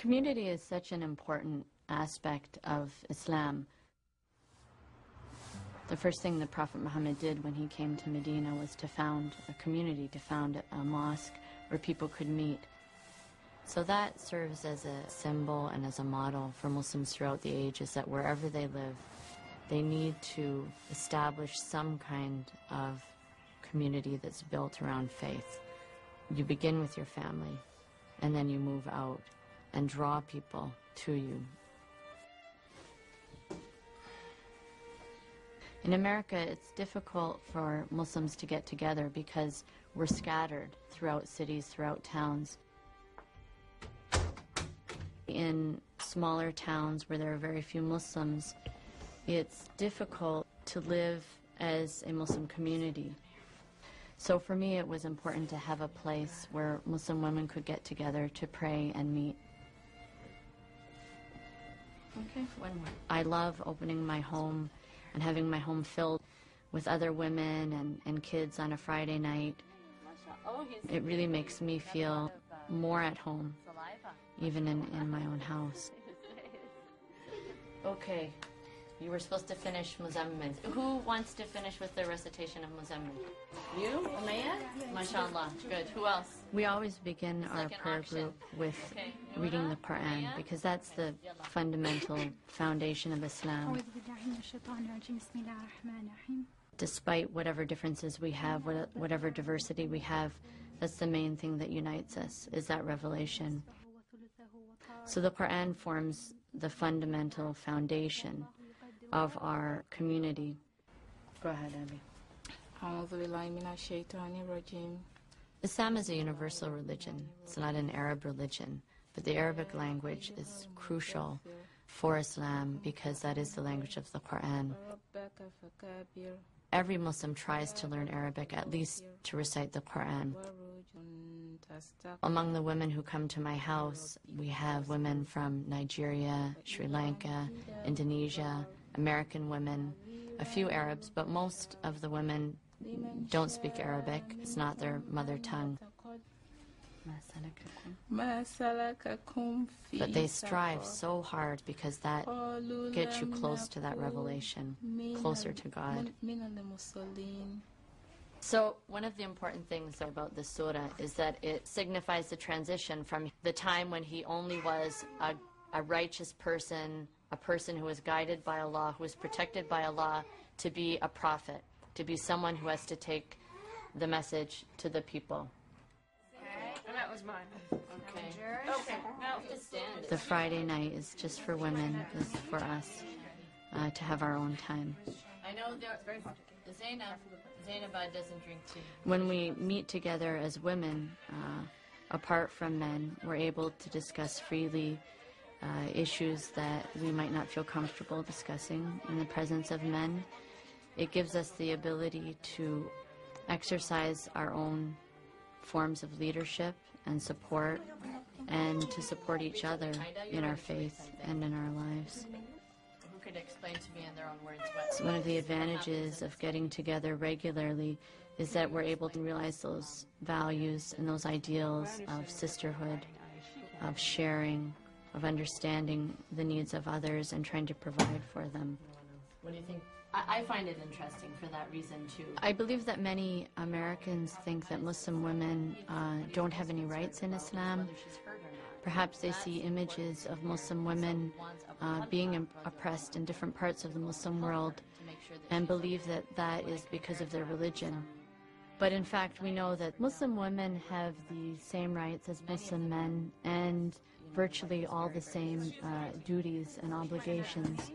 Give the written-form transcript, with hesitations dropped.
Community is such an important aspect of Islam. The first thing that Prophet Muhammad did when he came to Medina was to found a community, to found a mosque where people could meet. So that serves as a symbol and as a model for Muslims throughout the ages, that wherever they live, they need to establish some kind of community that's built around faith. You begin with your family, and then you move out and draw people to you. In America, it's difficult for Muslims to get together because we're scattered throughout cities, throughout towns. In smaller towns where there are very few Muslims, it's difficult to live as a Muslim community. So for me, it was important to have a place where Muslim women could get together to pray and meet. Okay, one more. I love opening my home and having my home filled with other women and kids on a Friday night. It really makes me feel more at home, even in my own house. Okay, you were supposed to finish Muzammil. Who wants to finish with the recitation of Muzammil? You? Umayya? MashaAllah. Good. Who else? We always begin our prayer group with reading the Quran because that's the fundamental foundation of Islam. Despite whatever differences we have, whatever diversity we have, that's the main thing that unites us, is that revelation. So the Quran forms the fundamental foundation of our community. Go ahead, Abby. Islam is a universal religion. It's not an Arab religion, but the Arabic language is crucial for Islam because that is the language of the Quran. Every Muslim tries to learn Arabic, at least to recite the Quran. Among the women who come to my house, we have women from Nigeria, Sri Lanka, Indonesia, American women, a few Arabs, but most of the women don't speak Arabic. It's not their mother tongue. But they strive so hard because that gets you close to that revelation, closer to God. So one of the important things about this surah is that it signifies the transition from the time when he only was a righteous person, a person who was guided by Allah, who was protected by Allah, to be a prophet, to be someone who has to take the message to the people. And that was mine. Okay. Okay. Now just stand. The Friday night is just for women, this is for us, to have our own time. I know Zainab doesn't drink tea. When we meet together as women, apart from men, we're able to discuss freely issues that we might not feel comfortable discussing in the presence of men. It gives us the ability to exercise our own forms of leadership and support, and to support each other in our faith and in our lives. Who could explain to me in their own words So one of the advantages of getting together regularly is that we're able to realize those values and those ideals of sisterhood, of sharing, of understanding the needs of others and trying to provide for them. What do you think? I find it interesting for that reason, too. I believe that many Americans think that Muslim women don't have any rights in Islam. Perhaps they see images of Muslim women being oppressed in different parts of the Muslim world and believe that that is because of their religion. But in fact, we know that Muslim women have the same rights as Muslim men and virtually all the same duties and obligations.